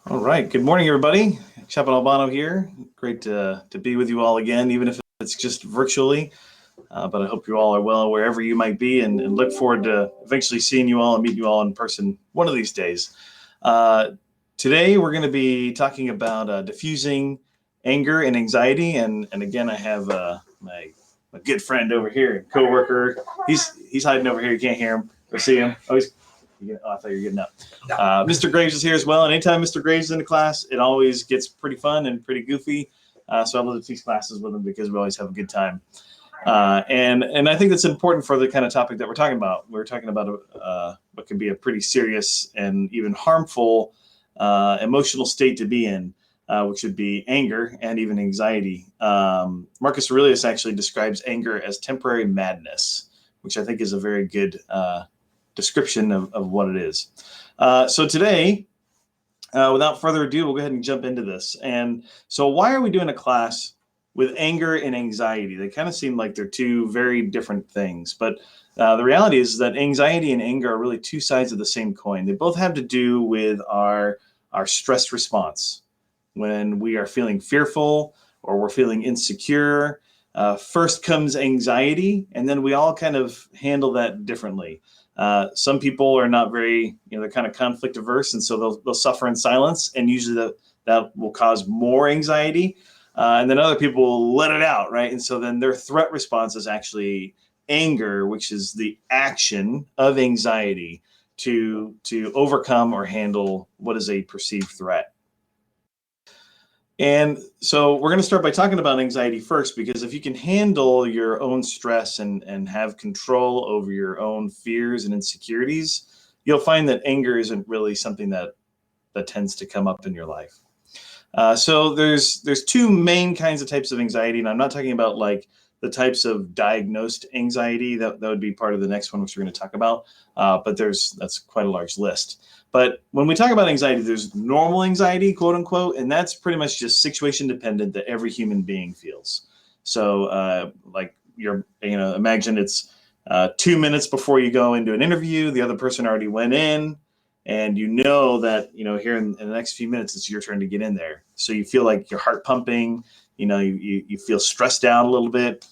All right. Good morning, everybody. Chapin Albano here. Great to be with you all again, even if it's just virtually. But I hope you all are well wherever you might be, and look forward to eventually seeing you all and meeting you all in person one of these days. Today, we're going to be talking about diffusing anger and anxiety. And again, I have my good friend over here, coworker. He's hiding over here. You can't hear him or see him. Oh, I thought you were getting up. Mr. Graves is here as well. And anytime Mr. Graves is in the class, it always gets pretty fun and pretty goofy. So I love to teach classes with him because we always have a good time. And I think that's important for the kind of topic that we're talking about. We're talking about what can be a pretty serious and even harmful emotional state to be in, which would be anger and even anxiety. Marcus Aurelius actually describes anger as temporary madness, which I think is a very good description of what it is. So today, without further ado, we'll go ahead and jump into this. And so why are we doing a class with anger and anxiety? They kind of seem like they're two very different things. But the reality is that anxiety and anger are really two sides of the same coin. They both have to do with our stress response. When we are feeling fearful or we're feeling insecure, first comes anxiety, and then we all kind of handle that differently. Some people are not very, they're kind of conflict averse, and so they'll suffer in silence, and usually that will cause more anxiety. And then other people will let it out, right? And so then their threat response is actually anger, which is the action of anxiety to overcome or handle what is a perceived threat. And so we're going to start by talking about anxiety first, because if you can handle your own stress and have control over your own fears and insecurities, you'll find that anger isn't really something that tends to come up in your life. So there's two main kinds of types of anxiety, and I'm not talking about like the types of diagnosed anxiety that would be part of the next one, which we're going to talk about. But that's quite a large list. But when we talk about anxiety, there's normal anxiety, quote unquote, and that's pretty much just situation dependent that every human being feels. So imagine it's 2 minutes before you go into an interview, the other person already went in, and that, here in the next few minutes, it's your turn to get in there. So you feel like your heart pumping, you feel stressed out a little bit.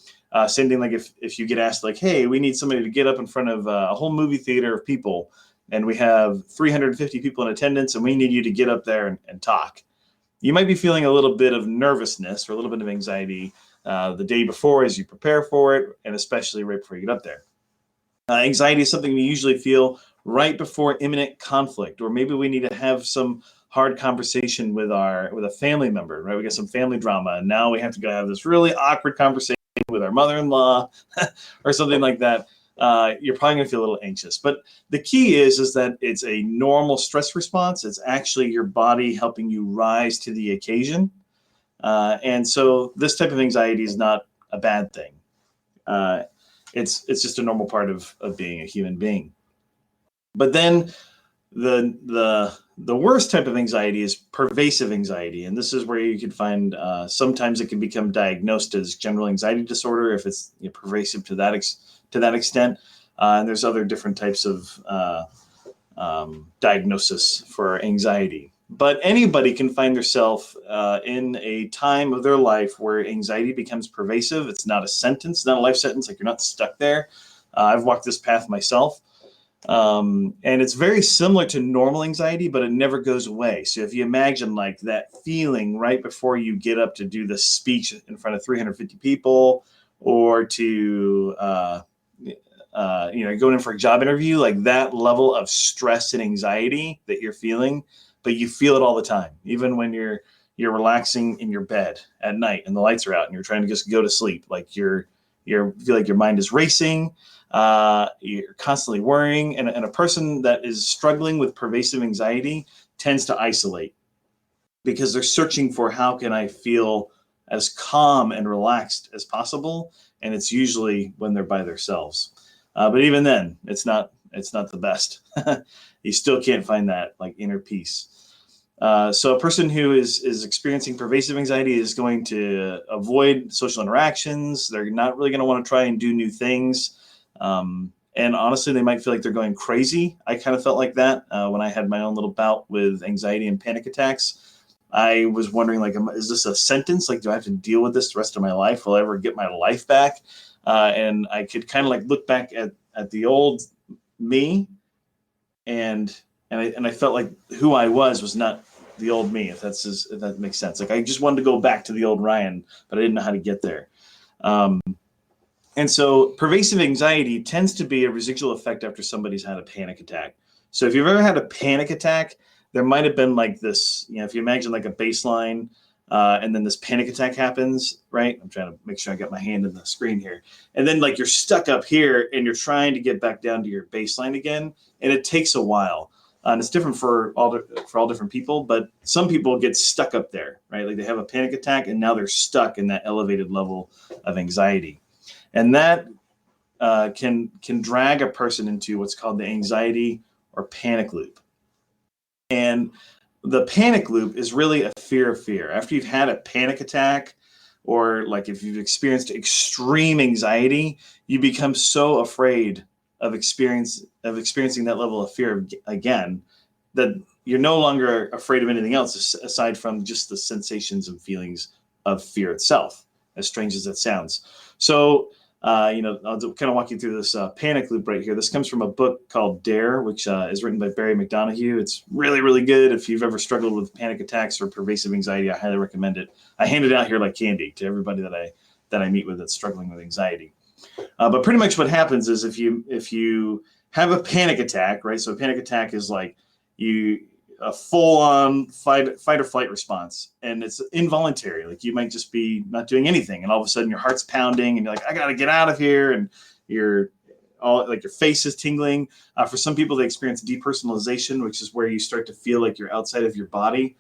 Same thing like if you get asked like, hey, we need somebody to get up in front of a whole movie theater of people, and we have 350 people in attendance, and we need you to get up there and talk. You might be feeling a little bit of nervousness or a little bit of anxiety the day before as you prepare for it, and especially right before you get up there. Anxiety is something we usually feel right before imminent conflict, or maybe we need to have some hard conversation with a family member, right? We got some family drama, and now we have to go have this really awkward conversation with our mother-in-law or something like that. You're probably going to feel a little anxious. But the key is that it's a normal stress response. It's actually your body helping you rise to the occasion. And so this type of anxiety is not a bad thing. It's just a normal part of being a human being. But then the worst type of anxiety is pervasive anxiety. And this is where you can find sometimes it can become diagnosed as general anxiety disorder if it's pervasive to that extent. And there's other different types of diagnosis for anxiety. But anybody can find themselves in a time of their life where anxiety becomes pervasive. It's not a sentence, not a life sentence, like you're not stuck there. I've walked this path myself. And it's very similar to normal anxiety, but it never goes away. So if you imagine like that feeling right before you get up to do the speech in front of 350 people, or to going in for a job interview, like that level of stress and anxiety that you're feeling, but you feel it all the time, even when you're relaxing in your bed at night and the lights are out and you're trying to just go to sleep. Like you feel like your mind is racing. You're constantly worrying, and a person that is struggling with pervasive anxiety tends to isolate because they're searching for how can I feel as calm and relaxed as possible, and it's usually when they're by themselves. But even then, it's not the best. You still can't find that like inner peace. So a person who is experiencing pervasive anxiety is going to avoid social interactions. They're not really going to want to try and do new things. And honestly, they might feel like they're going crazy. I kind of felt like that when I had my own little bout with anxiety and panic attacks. I was wondering, like, is this a sentence? Like, do I have to deal with this the rest of my life? Will I ever get my life back? And I could kind of like look back at the old me, and I felt like who I was not the old me, if that makes sense. Like, I just wanted to go back to the old Ryan, but I didn't know how to get there. And so pervasive anxiety tends to be a residual effect after somebody's had a panic attack. So if you've ever had a panic attack, there might have been like this, if you imagine like a baseline, and then this panic attack happens, right? I'm trying to make sure I got my hand in the screen here. And then like you're stuck up here and you're trying to get back down to your baseline again. And it takes a while. And it's different for all different people, but some people get stuck up there, right? Like they have a panic attack and now they're stuck in that elevated level of anxiety. And that can drag a person into what's called the anxiety or panic loop. And the panic loop is really a fear of fear. After you've had a panic attack, or like if you've experienced extreme anxiety, you become so afraid of experiencing that level of fear again, that you're no longer afraid of anything else aside from just the sensations and feelings of fear itself, as strange as that sounds. So I'll kind of walk you through this panic loop right here. This comes from a book called Dare, which is written by Barry McDonough. It's really, really good. If you've ever struggled with panic attacks or pervasive anxiety, I highly recommend it. I hand it out here like candy to everybody that I meet with that's struggling with anxiety. But pretty much what happens is if you have a panic attack, right? So a panic attack is like a full-on fight or flight response, and it's involuntary. Like you might just be not doing anything, and all of a sudden your heart's pounding, and you're like, I got to get out of here, and your face is tingling. For some people, they experience depersonalization, which is where you start to feel like you're outside of your body,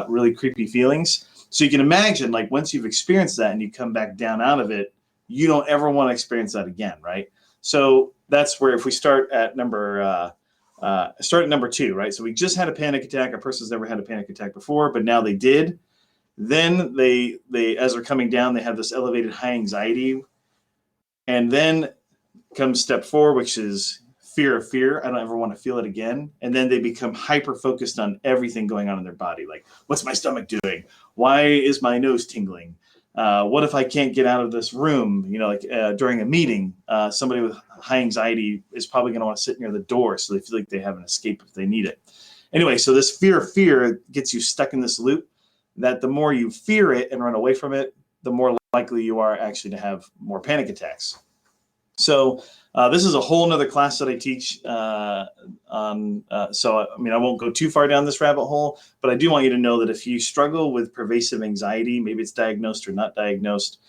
really creepy feelings. So you can imagine, like once you've experienced that and you come back down out of it, you don't ever want to experience that again, right? So that's where if we start at number 2, right? So we just had a panic attack. A person's never had a panic attack before, but now they did. Then they as they're coming down, they have this elevated high anxiety. And then comes step 4, which is fear of fear. I don't ever want to feel it again. And then they become hyper-focused on everything going on in their body. Like, what's my stomach doing? Why is my nose tingling? What if I can't get out of this room? During a meeting, somebody with high anxiety is probably going to want to sit near the door so they feel like they have an escape if they need it. Anyway, so this fear of fear gets you stuck in this loop that the more you fear it and run away from it, the more likely you are actually to have more panic attacks. So this is a whole nother class that I teach on. So, I won't go too far down this rabbit hole, but I do want you to know that if you struggle with pervasive anxiety, maybe it's diagnosed or not diagnosed,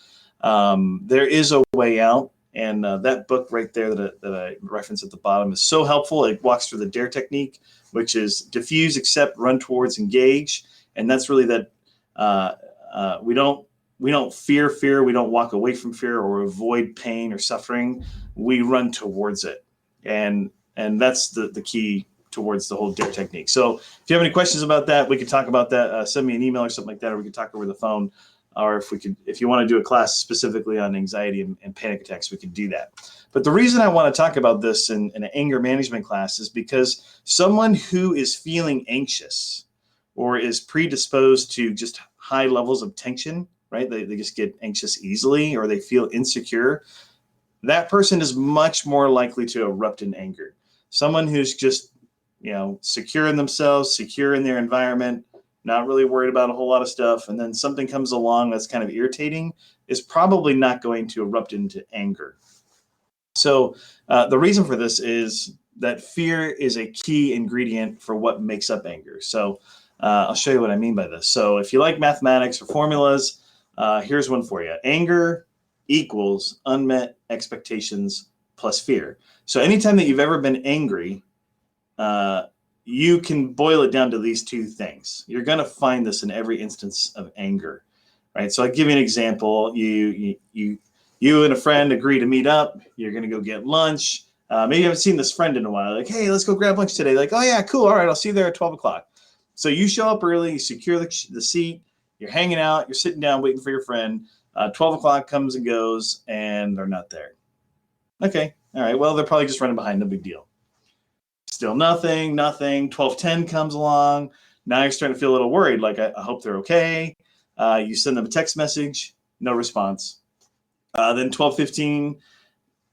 there is a way out. And that book right there that I referenced at the bottom is so helpful. It walks through the DARE technique, which is diffuse, accept, run towards, engage. And that's really that we don't fear fear. We don't walk away from fear or avoid pain or suffering. We run towards it. And that's the key towards the whole DARE technique. So if you have any questions about that, we can talk about that. Send me an email or something like that, or we can talk over the phone. Or if you want to do a class specifically on anxiety and panic attacks, we can do that. But the reason I want to talk about this in an anger management class is because someone who is feeling anxious or is predisposed to just high levels of tension, right? They just get anxious easily, or they feel insecure. That person is much more likely to erupt in anger. Someone who's just, secure in themselves, secure in their environment, not really worried about a whole lot of stuff, and then something comes along that's kind of irritating, is probably not going to erupt into anger. So the reason for this is that fear is a key ingredient for what makes up anger. So I'll show you what I mean by this. So if you like mathematics or formulas, here's one for you. Anger equals unmet expectations plus fear. So anytime that you've ever been angry, you can boil it down to these two things. You're going to find this in every instance of anger, right? So I'll give you an example. You and a friend agree to meet up. You're going to go get lunch. Maybe you haven't seen this friend in a while. Like, hey, let's go grab lunch today. Like, oh yeah, cool. All right, I'll see you there at 12 o'clock. So you show up early, you secure the seat, you're hanging out, you're sitting down waiting for your friend. 12 o'clock comes and goes, and they're not there. Okay, All right, well, they're probably just running behind, no big deal. Still nothing. 12:10 comes along. Now you're starting to feel a little worried, like, I hope they're okay. You send them a text message, no response. Then 12:15,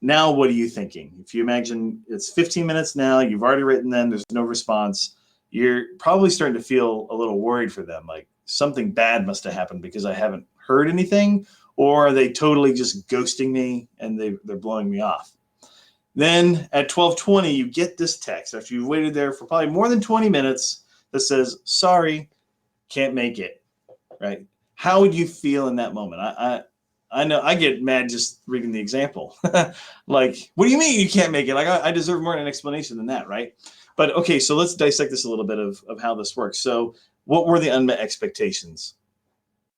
now what are you thinking? If you imagine it's 15 minutes now, you've already written them, there's no response, you're probably starting to feel a little worried for them, like something bad must have happened because I haven't heard anything, or are they totally just ghosting me and they're blowing me off? Then at 12:20, you get this text after you've waited there for probably more than 20 minutes that says, sorry, can't make it, right? How would you feel in that moment? I know I get mad just reading the example. Like, what do you mean you can't make it? Like, I deserve more an explanation than that, right? But okay, so let's dissect this a little bit of how this works. So what were the unmet expectations?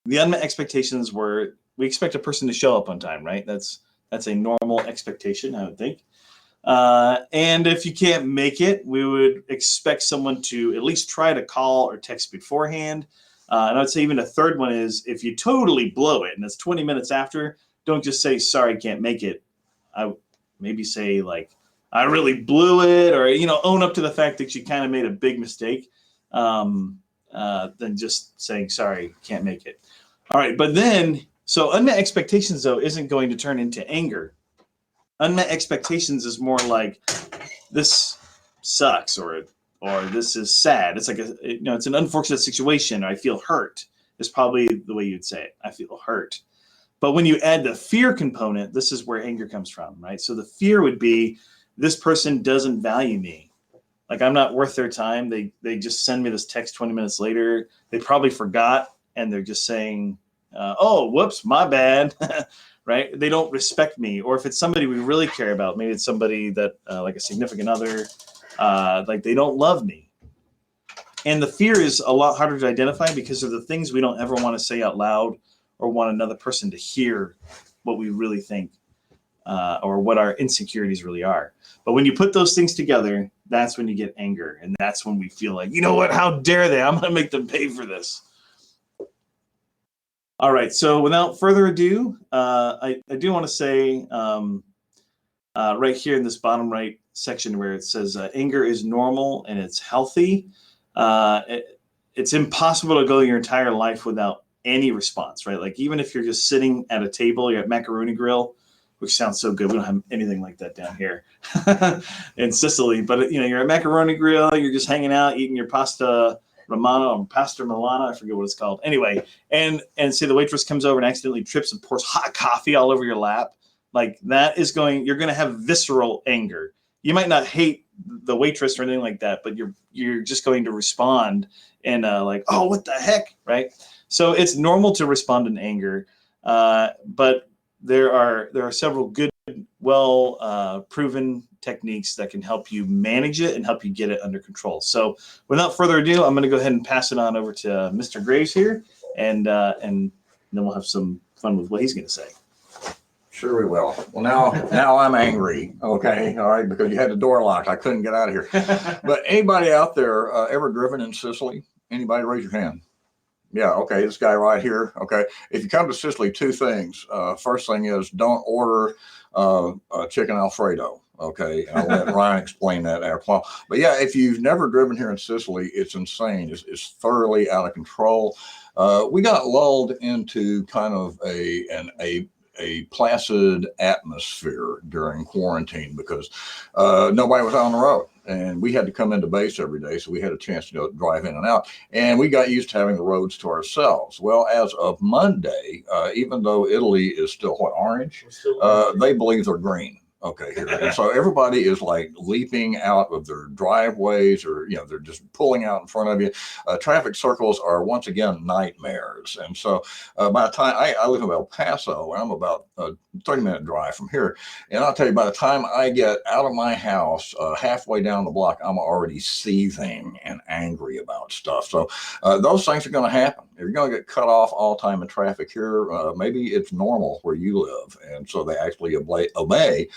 The unmet expectations were, we expect a person to show up on time, right? That's a normal expectation, I would think. And if you can't make it, we would expect someone to at least try to call or text beforehand. And I'd say even a third one is, if you totally blow it and it's 20 minutes after, don't just say, sorry, can't make it. I maybe say, like, I really blew it, or, own up to the fact that you kind of made a big mistake, than just saying, sorry, can't make it. All right. But then, so unmet expectations, though, isn't going to turn into anger. Unmet expectations is more like, this sucks, or this is sad. It's like it's an unfortunate situation, or I feel hurt, is probably the way you'd say it. I feel hurt. But when you add the fear component, this is where anger comes from, right? So the fear would be, this person doesn't value me. Like, I'm not worth their time. They just send me this text 20 minutes later. They probably forgot, and they're just saying, oh, whoops, my bad. Right? They don't respect me. Or if it's somebody we really care about, maybe it's somebody that, like a significant other, like they don't love me. And the fear is a lot harder to identify because of the things we don't ever want to say out loud, or want another person to hear what we really think, or what our insecurities really are. But when you put those things together, that's when you get anger. And that's when we feel like, you know what, how dare they? I'm going to make them pay for this. All right, so without further ado, I do want to say, right here in this bottom right section where it says anger is normal and it's healthy, it's impossible to go your entire life without any response, right? Like, even if you're just sitting at a table, you're at Macaroni Grill, which sounds so good. We don't have anything like that down here in Sicily, but you're at Macaroni Grill, you're just hanging out, eating your pasta Romano or pasta Milano, I forget what it's called. Anyway, and say the waitress comes over and accidentally trips and pours hot coffee all over your lap. Like, that is you're going to have visceral anger. You might not hate the waitress or anything like that, but you're just going to respond and like, oh, what the heck, right? So it's normal to respond in anger, but there are several good, well proven techniques that can help you manage it and help you get it under control. So without further ado, I'm going to go ahead and pass it on over to Mr. Graves here, and then we'll have some fun with what he's going to say. Sure we will. Well, now I'm angry. Okay, all right, because you had the door locked. I couldn't get out of here. But anybody out there ever driven in Sicily? Anybody, raise your hand. Yeah, okay, this guy right here. Okay, if you come to Sicily, two things. First thing is, don't order chicken Alfredo. Okay, I'll let Ryan explain that after a while. But yeah, if you've never driven here in Sicily, it's insane. It's thoroughly out of control. We got lulled into kind of a placid atmosphere during quarantine because nobody was on the road, and we had to come into base every day, so we had a chance to go drive in and out, and we got used to having the roads to ourselves. Well, as of Monday, even though Italy is still orange, they believe they're green. Okay, here. And so everybody is like leaping out of their driveways, or they're just pulling out in front of you. Traffic circles are once again nightmares. And so by the time I live in El Paso, and I'm about a 30-minute drive from here, and I'll tell you, by the time I get out of my house, halfway down the block, I'm already seething and angry about stuff. So those things are going to happen. If you're going to get cut off all time in traffic here, maybe it's normal where you live, and so they actually obey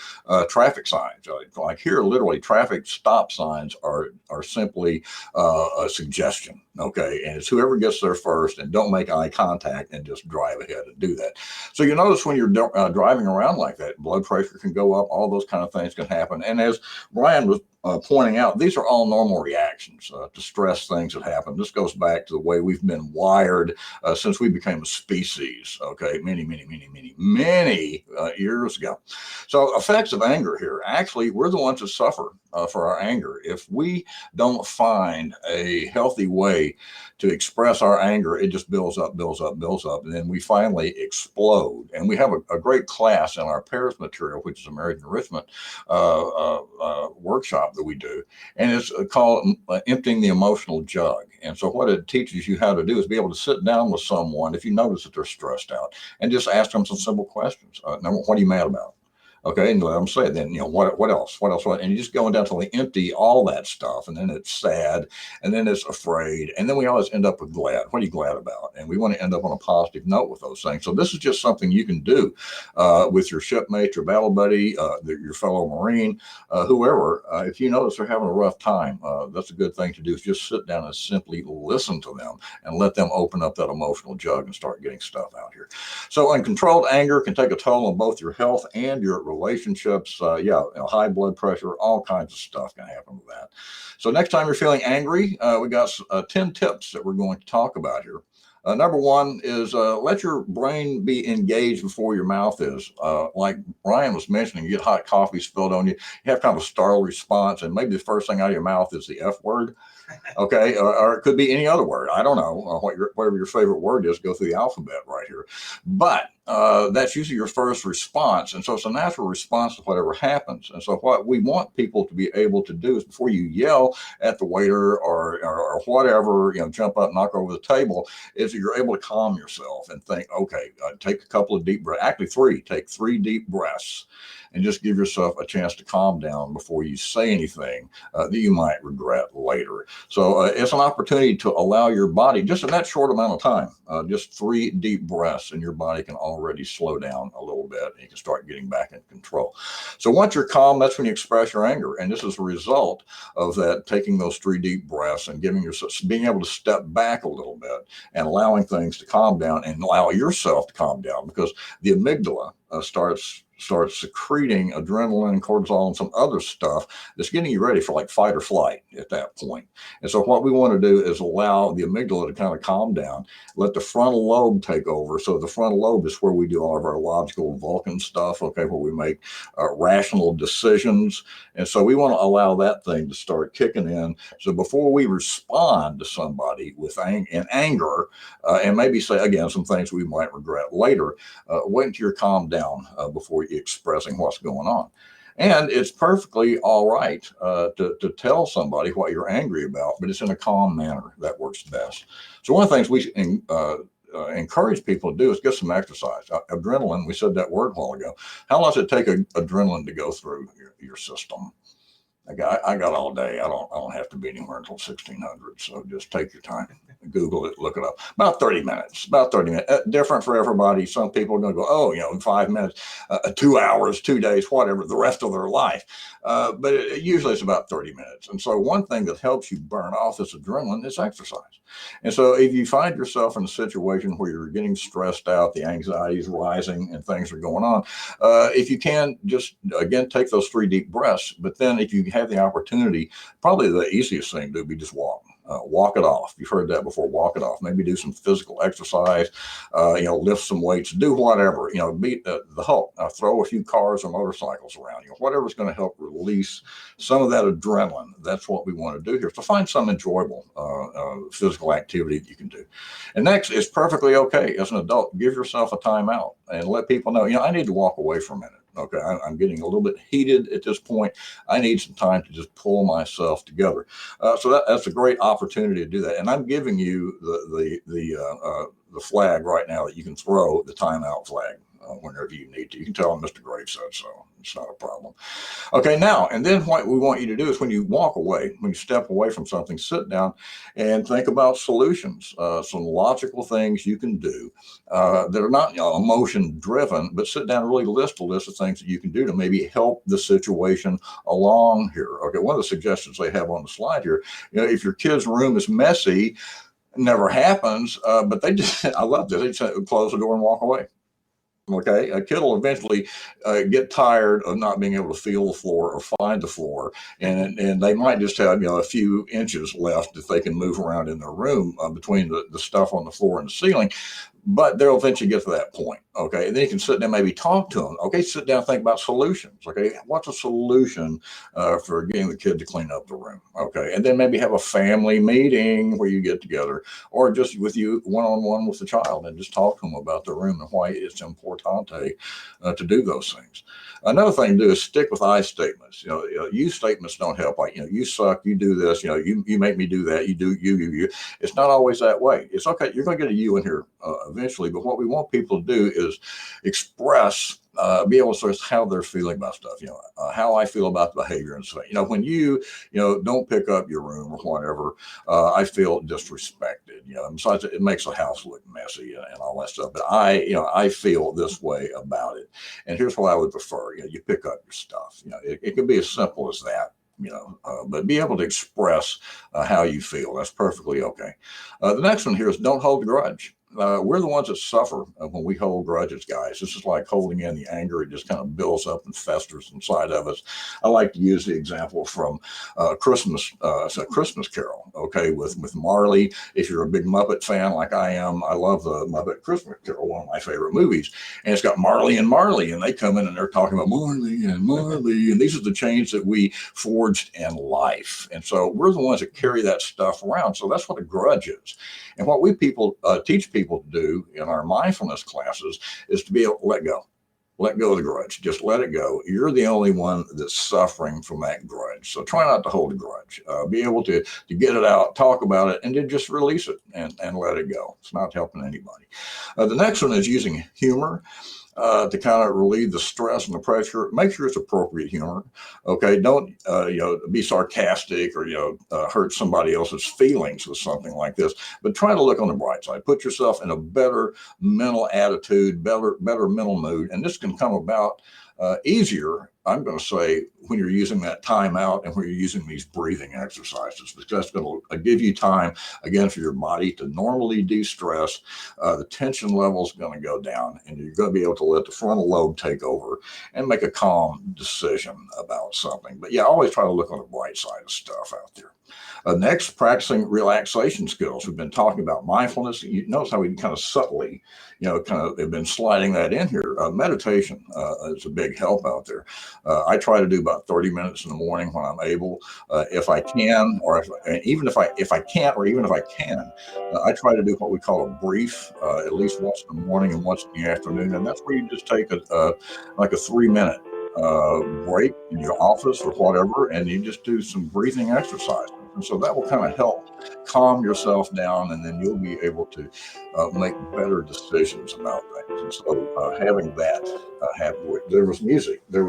traffic signs. Like here, literally, traffic stop signs are simply a suggestion. Okay, and it's whoever gets there first, and don't make eye contact and just drive ahead and do that. So you notice when you're driving around like that, blood pressure can go up, all those kind of things can happen. And as Brian was pointing out, these are all normal reactions to stress things that happen. This goes back to the way we've been wired since we became a species, okay, many years ago. So effects of anger here, actually, we're the ones that suffer for our anger. If we don't find a healthy way to express our anger, it just builds up, and then we finally explode. And we have a great class in our Paris material, which is American Enrichment workshop that we do, and it's called Emptying the Emotional Jug. And so what it teaches you how to do is be able to sit down with someone if you notice that they're stressed out, and just ask them some simple questions. Number, what are you mad about? Okay, and let them say it. Then, what else? And you just go down until they empty all that stuff, and then it's sad, and then it's afraid, and then we always end up with glad. What are you glad about? And we want to end up on a positive note with those things. So this is just something you can do with your shipmate, your battle buddy, your fellow Marine, whoever. If you notice they're having a rough time, that's a good thing to do, is just sit down and simply listen to them and let them open up that emotional jug and start getting stuff out here. So uncontrolled anger can take a toll on both your health and your relationships, high blood pressure, all kinds of stuff can happen with that. So next time you're feeling angry, we got 10 tips that we're going to talk about here. Number one is let your brain be engaged before your mouth is. Like Brian was mentioning, you get hot coffee spilled on you, you have kind of a startled response, and maybe the first thing out of your mouth is the F word. Okay, or it could be any other word. I don't know whatever your favorite word is. Go through the alphabet right here, but that's usually your first response, and so it's a natural response to whatever happens. And so what we want people to be able to do is, before you yell at the waiter or whatever, jump up, knock over the table, is that you're able to calm yourself and think, okay, take a couple of deep breaths. Actually, take 3 deep breaths, and just give yourself a chance to calm down before you say anything that you might regret later. So it's an opportunity to allow your body, just in that short amount of time, just 3 deep breaths, and your body can already slow down a little bit, and you can start getting back in control. So once you're calm, that's when you express your anger. And this is a result of that, taking those 3 deep breaths and giving yourself, being able to step back a little bit and allowing things to calm down, and allow yourself to calm down, because the amygdala starts secreting adrenaline and cortisol and some other stuff that's getting you ready for like fight or flight at that point. And so what we want to do is allow the amygdala to kind of calm down, let the frontal lobe take over. So the frontal lobe is where we do all of our logical Vulcan stuff, okay, where we make rational decisions. And so we want to allow that thing to start kicking in. So before we respond to somebody with anger, and maybe say, again, some things we might regret later, wait until you're calmed down before you're expressing what's going on. And it's perfectly all right to tell somebody what you're angry about, but it's in a calm manner. That works best. So one of the things we encourage people to do is get some exercise. Adrenaline, we said that word a while ago. How long does it take adrenaline to go through your system? I got all day. I don't have to be anywhere until 1600. So just take your time, Google it, look it up. About 30 minutes. Different for everybody. Some people are going to go, 5 minutes, 2 hours, 2 days, whatever, the rest of their life. But usually it's about 30 minutes. And so one thing that helps you burn off this adrenaline is exercise. And so if you find yourself in a situation where you're getting stressed out, the anxiety is rising and things are going on, if you can, just again, take those 3 deep breaths. But then if you have the opportunity, probably the easiest thing to do would be just walk. Walk it off. You've heard that before. Walk it off. Maybe do some physical exercise. Lift some weights. Do whatever. Beat the Hulk. Throw a few cars or motorcycles around. Whatever's going to help release some of that adrenaline. That's what we want to do here. So find some enjoyable physical activity that you can do. And next, it's perfectly okay as an adult. Give yourself a timeout and let people know. I need to walk away for a minute. Okay, I'm getting a little bit heated at this point. I need some time to just pull myself together. So that's a great opportunity to do that. And I'm giving you the flag right now that you can throw the timeout flag. whenever you need to. You can tell them Mr. Graves said so. It's not a problem. Okay, now, and then what we want you to do is when you walk away, when you step away from something, sit down and think about solutions, some logical things you can do that are not emotion driven, but sit down and really list a list of things that you can do to maybe help the situation along here. Okay, one of the suggestions they have on the slide here, if your kid's room is messy, it never happens, but they just, I love this, they just close the door and walk away. Okay, a kid will eventually get tired of not being able to feel the floor or find the floor, and they might just have a few inches left if they can move around in their room between the stuff on the floor and the ceiling. But they'll eventually get to that point. Okay, and then you can sit down, maybe talk to them. Okay, sit down, think about solutions. Okay, what's a solution for getting the kid to clean up the room? Okay, and then maybe have a family meeting where you get together, or just with you one-on-one with the child and just talk to them about the room and why it's importante to do those things. Another thing to do is stick with I statements. You statements don't help. Like, you suck, you do this, you make me do that, you do, you. It's not always that way. It's okay. You're going to get a you in here eventually, but what we want people to do is express, be able to sort of how they're feeling about stuff, how I feel about the behavior and stuff. When you don't pick up your room or whatever, I feel disrespected, and besides it makes the house look messy and all that stuff. But I feel this way about it. And here's what I would prefer. You pick up your stuff. It could be as simple as that. But be able to express how you feel. That's perfectly okay. The next one here is don't hold a grudge. We're the ones that suffer when we hold grudges, guys. This is like holding in the anger. It just kind of builds up and festers inside of us. I like to use the example from Christmas. It's a Christmas Carol, okay, with Marley. If you're a big Muppet fan like I am, I love the Muppet Christmas Carol, one of my favorite movies. And it's got Marley, and they come in and they're talking about Marley, and these are the chains that we forged in life. And so we're the ones that carry that stuff around. So that's what a grudge is. And what we teach people to do in our mindfulness classes is to be able to let go of the grudge. Just let it go. You're the only one that's suffering from that grudge. So try not to hold a grudge. Be able to get it out, talk about it, and then just release it and let it go. It's not helping anybody. The next one is using humor to kind of relieve the stress and the pressure. Make sure it's appropriate humor. Okay, don't be sarcastic or hurt somebody else's feelings with something like this. But try to look on the bright side. Put yourself in a better mental attitude, better mental mood, and this can come about easier, I'm going to say, when you're using that time out and when you're using these breathing exercises, because that's going to give you time, again, for your body to normally de-stress. The tension level is going to go down, and you're going to be able to let the frontal lobe take over and make a calm decision about something. But yeah, always try to look on the bright side of stuff out there. Next, practicing relaxation skills. We've been talking about mindfulness. You notice how we kind of subtly, have been sliding that in here. Meditation is a big help out there. I try to do about 30 minutes in the morning when I'm able, if I can, even if I can't, or even if I can, I try to do what we call a brief, at least once in the morning and once in the afternoon. And that's where you just take like a 3-minute break in your office or whatever, and you just do some breathing exercises. And so that will kind of help calm yourself down, and then you'll be able to make better decisions about things. And so having that happen, there was music. We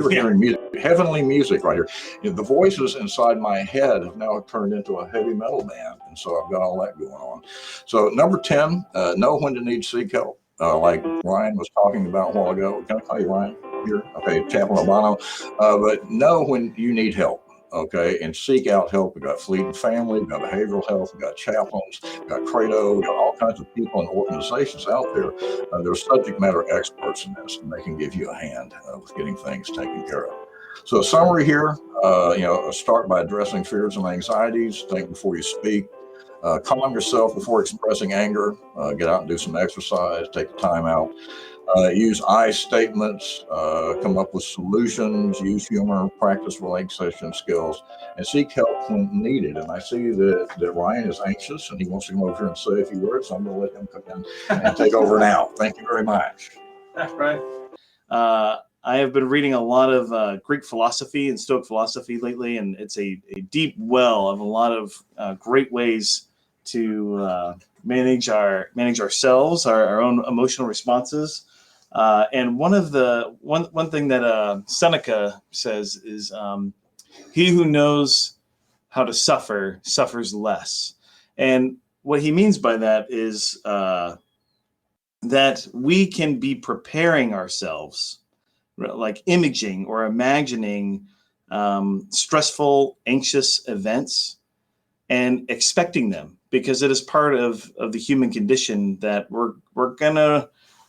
were hearing music, heavenly music right here. The voices inside my head have now turned into a heavy metal band. And so I've got all that going on. So number 10, know when to need seek help. Like Ryan was talking about a while ago. Can I call you Ryan here? Okay, Chaplain Albano. But know when you need help. Okay, and seek out help. We've got Fleet and Family, we've got behavioral health, we've got chaplains, we've got Credo, we've got all kinds of people and organizations out there. They're subject matter experts in this, and they can give you a hand with getting things taken care of. So a summary here, start by addressing fears and anxieties. Think before you speak. Calm yourself before expressing anger. Get out and do some exercise. Take the time out. Use I statements, come up with solutions, use humor, practice relaxation skills, and seek help when needed. And I see that Ryan is anxious and he wants to come over here and say a few words, so I'm going to let him come in and take over now. Thank you very much. That's right. I have been reading a lot of Greek philosophy and Stoic philosophy lately, and it's a deep well of a lot of great ways to manage ourselves, our own emotional responses. And one thing that Seneca says is, he who knows how to suffer suffers less. And what he means by that is that we can be preparing ourselves, like imaging or imagining stressful, anxious events and expecting them, because it is part of the human condition that we're gonna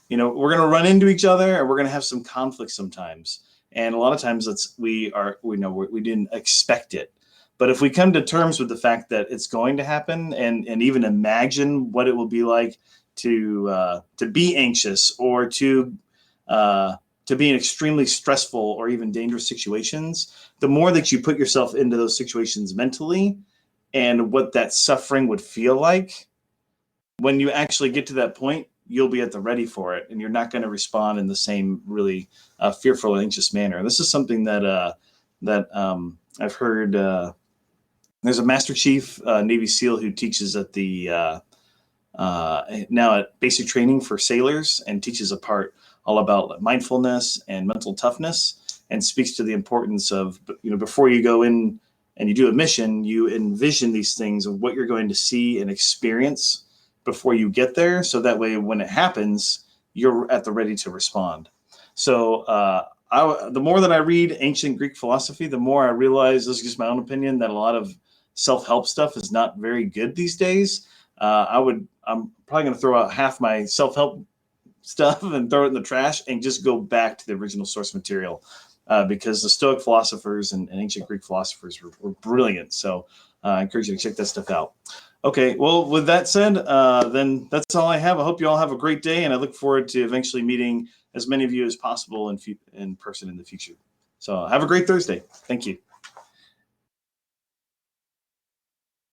run into each other, and we're gonna have some conflict sometimes. And a lot of times we didn't expect it. But if we come to terms with the fact that it's going to happen, and even imagine what it will be like to be anxious, or to be in extremely stressful or even dangerous situations, the more that you put yourself into those situations mentally, and what that suffering would feel like, when you actually get to that point, you'll be at the ready for it, and you're not going to respond in the same really fearful, anxious manner. And this is something that I've heard. There's a Master Chief Navy SEAL who teaches at the now at basic training for sailors, and teaches a part all about mindfulness and mental toughness, and speaks to the importance of, before you go in and you do a mission, you envision these things of what you're going to see and experience before you get there, so that way when it happens, you're at the ready to respond. So the more that I read ancient Greek philosophy, the more I realize, this is just my own opinion, that a lot of self-help stuff is not very good these days. I'm probably going to throw out half my self-help stuff and throw it in the trash, and just go back to the original source material, because the Stoic philosophers and ancient Greek philosophers were brilliant. So I encourage you to check that stuff out. Okay, well, with that said, then that's all I have. I hope you all have a great day, and I look forward to eventually meeting as many of you as possible in person in the future. So have a great Thursday. Thank you.